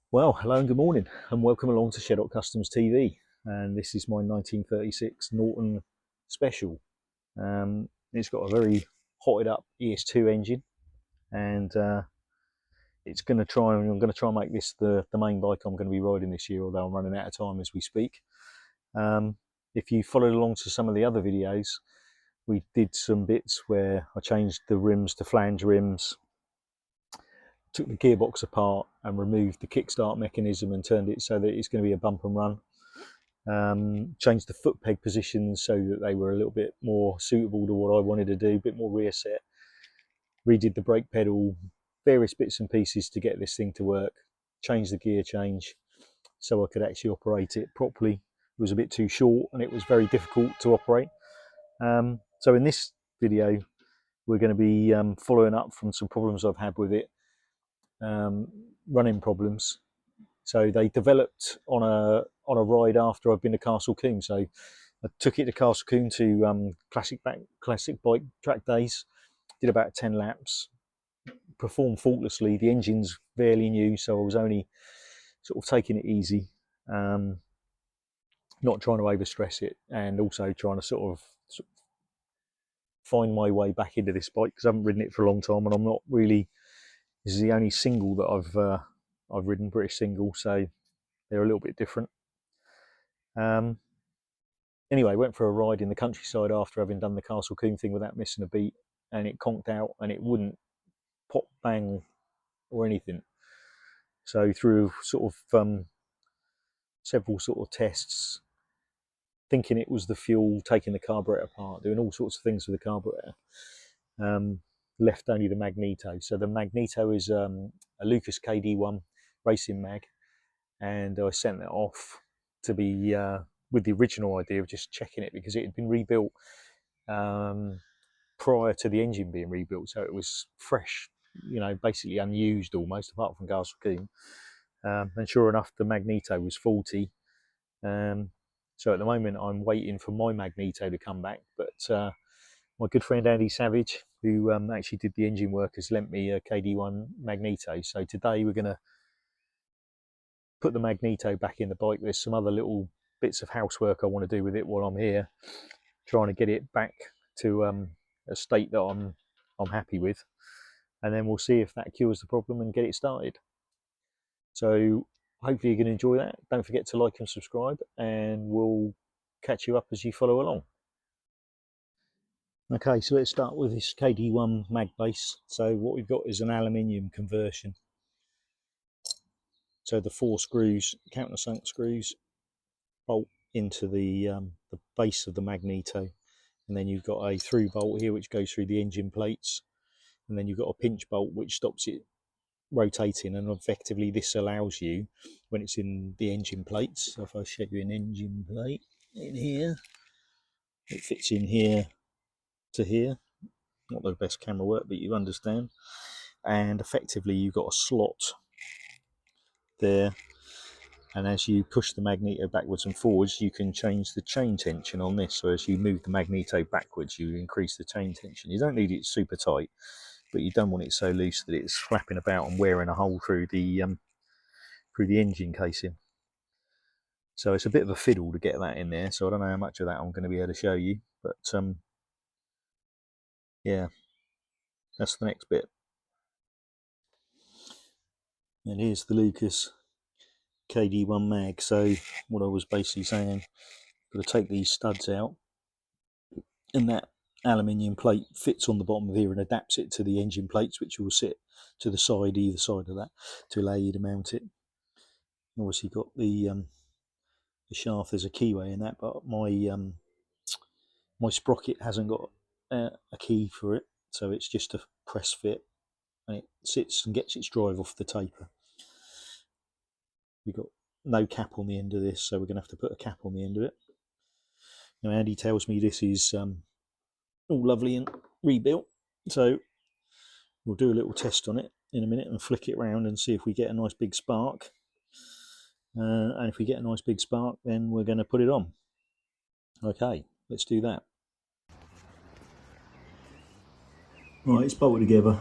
Well, hello and good morning, and welcome along to Sheddock Customs TV. And this is my 1936 Norton Special. It's got a very hotted up ES2 engine, and I'm going to try and make this the main bike I'm going to be riding this year, although I'm running out of time as we speak. If you followed along to some of the other videos, we did some bits where I changed the rims to flange rims, took the gearbox apart and removed the kickstart mechanism and turned it so that it's going to be a bump and run. Changed the foot peg positions so that they were a little bit more suitable to what I wanted to do, a bit more rear set. Redid the brake pedal, various bits and pieces to get this thing to work. Changed the gear change so I could actually operate it properly. It was a bit too short and it was very difficult to operate. So in this video, we're going to be following up from some problems I've had with it. Running problems. So they developed on a ride after I've been to Castle Combe. So I took it to Castle Combe to classic bike track days. Did about 10 laps. Performed faultlessly. The engine's fairly new, so I was only sort of taking it easy, not trying to overstress it, and also trying to sort of find my way back into this bike because I haven't ridden it for a long time, and I'm not really. This is the only single that I've ridden, British single, so they're a little bit different. Anyway, went for a ride in the countryside after having done the Castle Combe thing without missing a beat, and it conked out and it wouldn't pop, bang, or anything. So through sort of several sort of tests, thinking it was the fuel, taking the carburetor apart, doing all sorts of things with the carburetor, left only the Magneto. So the Magneto is a Lucas KD1 racing mag, and I sent that off to be with the original idea of just checking it because it had been rebuilt prior to the engine being rebuilt, so it was fresh, basically unused almost, apart from Castle Combe. And sure enough, the Magneto was faulty. So at the moment, I'm waiting for my Magneto to come back, but my good friend Andy Savage, who actually did the engine work, has lent me a KD1 Magneto. So today we're going to put the Magneto back in the bike. There's some other little bits of housework I want to do with it while I'm here, trying to get it back to a state that I'm happy with, and then we'll see if that cures the problem and get it started. So hopefully you're going to enjoy that. Don't forget to like and subscribe, and we'll catch you up as you follow along. Okay, so let's start with this KD1 mag base. So what we've got is an aluminium conversion. So the 4 screws, countersunk screws, bolt into the base of the Magneto, and then you've got a through bolt here which goes through the engine plates, and then you've got a pinch bolt which stops it rotating, and effectively this allows you, when it's in the engine plates, so if I show you an engine plate in here, it fits in here to here. Not the best camera work, but you understand. And effectively you've got a slot there, and as you push the Magneto backwards and forwards, you can change the chain tension on this. So as you move the Magneto backwards, you increase the chain tension. You don't need it super tight, but you don't want it so loose that it's flapping about and wearing a hole through the engine casing. So it's a bit of a fiddle to get that in there. So I don't know how much of that I'm going to be able to show you, but yeah, that's the next bit. And here's the Lucas KD1 mag. So what I was basically saying, got to take these studs out, and that aluminium plate fits on the bottom of here and adapts it to the engine plates, which will sit to the side, either side of that, to allow you to mount it. Obviously got the shaft. There's a keyway in that, but my sprocket hasn't got a key for it, so it's just a press fit, and it sits and gets its drive off the taper. We've got no cap on the end of this, so we're going to have to put a cap on the end of it. Now Andy tells me this is all lovely and rebuilt, so we'll do a little test on it in a minute and flick it round and see if we get a nice big spark. And if we get a nice big spark, then we're going to put it on. Okay, let's do that. Right, it's bolted together.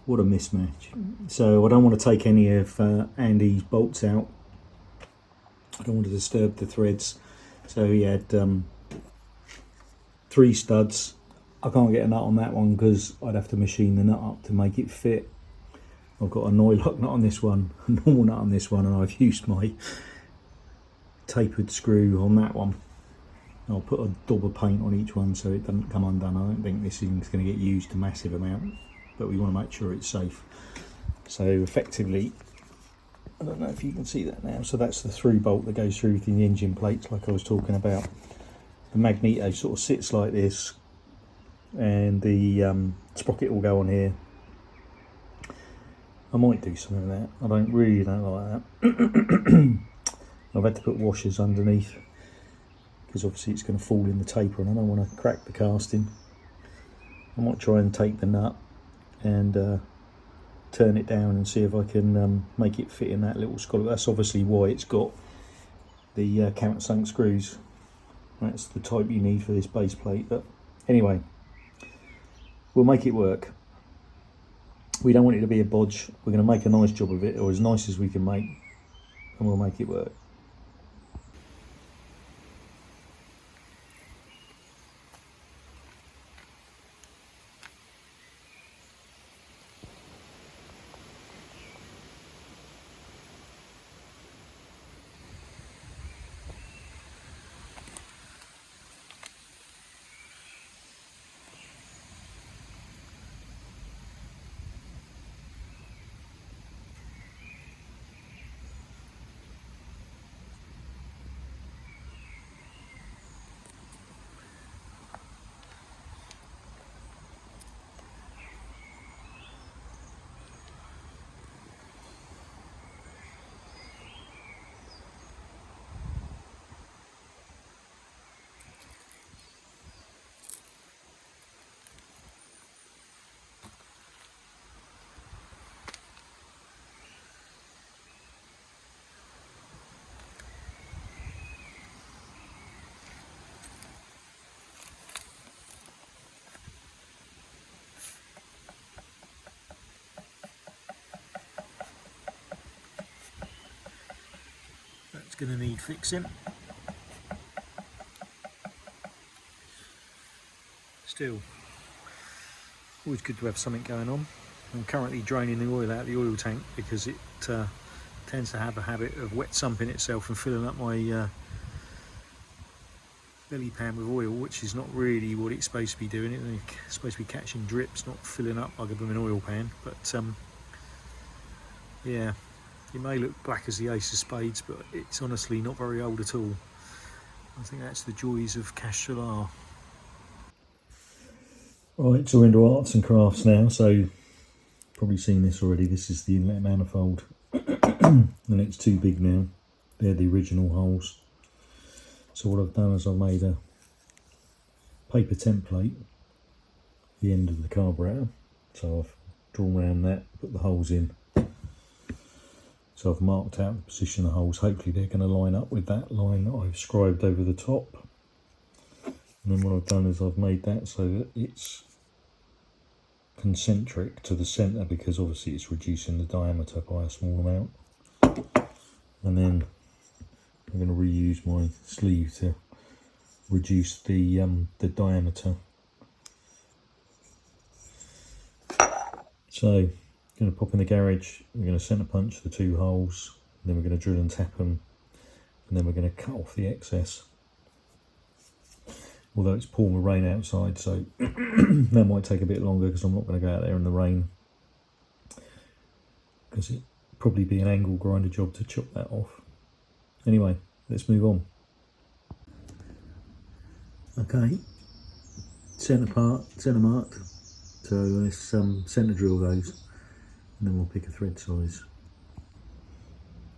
what a mismatch. So I don't want to take any of Andy's bolts out. I don't want to disturb the threads. So he had 3 studs. I can't get a nut on that one because I'd have to machine the nut up to make it fit. I've got a Nylock nut on this one, a normal nut on this one, and I've used my tapered screw on that one. I'll put a daub of paint on each one so it doesn't come undone. I don't think this thing's going to get used a massive amount, but we want to make sure it's safe. So effectively, I don't know if you can see that now, so that's the through bolt that goes through the engine plates like I was talking about. The Magneto sort of sits like this, and the sprocket will go on here. I might do some of that. I don't really like that. I've had to put washers underneath because obviously it's going to fall in the taper and I don't want to crack the casting. I might try and take the nut and turn it down and see if I can make it fit in that little scallop. That's obviously why it's got the countersunk screws. That's the type you need for this base plate, but anyway, we'll make it work. We don't want it to be a bodge. We're going to make a nice job of it, or as nice as we can make, and we'll make it work. That's going to need fixing. Still, always good to have something going on. I'm currently draining the oil out of the oil tank because it tends to have a habit of wet sumping itself and filling up my belly pan with oil, which is not really what it's supposed to be doing. It's supposed to be catching drips, not filling up like a blooming oil pan. But yeah, it may look black as the ace of spades, but it's honestly not very old at all. I think that's the joys of cash solar. Right, so we're into arts and crafts now, so probably seen this already. This is the inlet manifold, and it's too big now. They're the original holes. So what I've done is I've made a paper template, the end of the carburetor. So I've drawn around that, put the holes in. So I've marked out the position of the holes. Hopefully they're going to line up with that line that I've scribed over the top. And then what I've done is I've made that so that it's concentric to the centre, because obviously it's reducing the diameter by a small amount. And then I'm going to reuse my sleeve to reduce the diameter. So going to pop in the garage, we're going to centre punch the 2 holes, then we're going to drill and tap them, and then we're going to cut off the excess. Although it's pouring rain outside, so that might take a bit longer because I'm not going to go out there in the rain, because it'd probably be an angle grinder job to chop that off. Anyway, let's move on. Okay, centre marked, so let's centre drill those, and then we'll pick a thread size.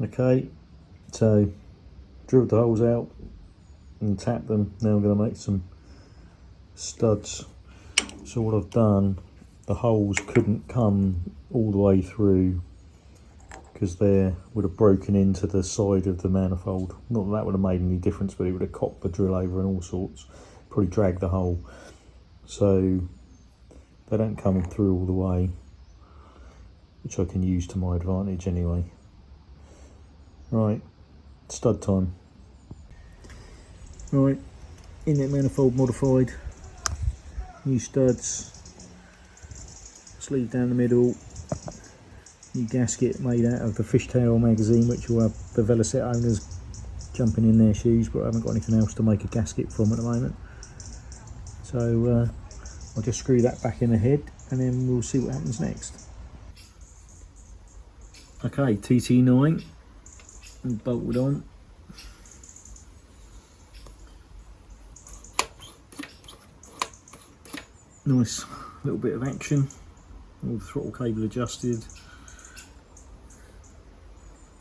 Okay, so drilled the holes out and tap them. Now I'm going to make some studs. So what I've done, the holes couldn't come all the way through because they would have broken into the side of the manifold. Not that that would have made any difference, but it would have cocked the drill over and all sorts, probably dragged the hole. So they don't come through all the way. which I can use to my advantage anyway. Right, stud time. Right, inlet manifold modified, new studs, sleeve down the middle, new gasket made out of the fishtail magazine, which will have the Velocet owners jumping in their shoes, but I haven't got anything else to make a gasket from at the moment. So I'll just screw that back in the head and then we'll see what happens next. Okay, TT9 bolted on. Nice little bit of action, all the throttle cable adjusted,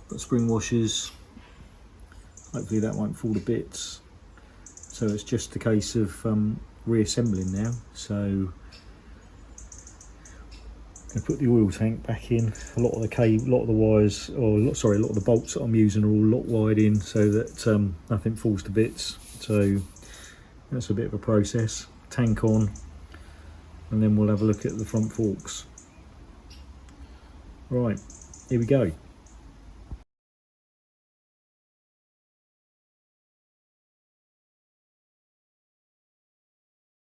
got spring washers, hopefully that won't fall to bits. So it's just a case of reassembling now. So I'm going to put the oil tank back in. A lot of the cable, a lot of the wires, or sorry, a lot of the bolts that I'm using are all lock wired in so that nothing falls to bits. So that's a bit of a process. Tank on, and then we'll have a look at the front forks. Right, here we go.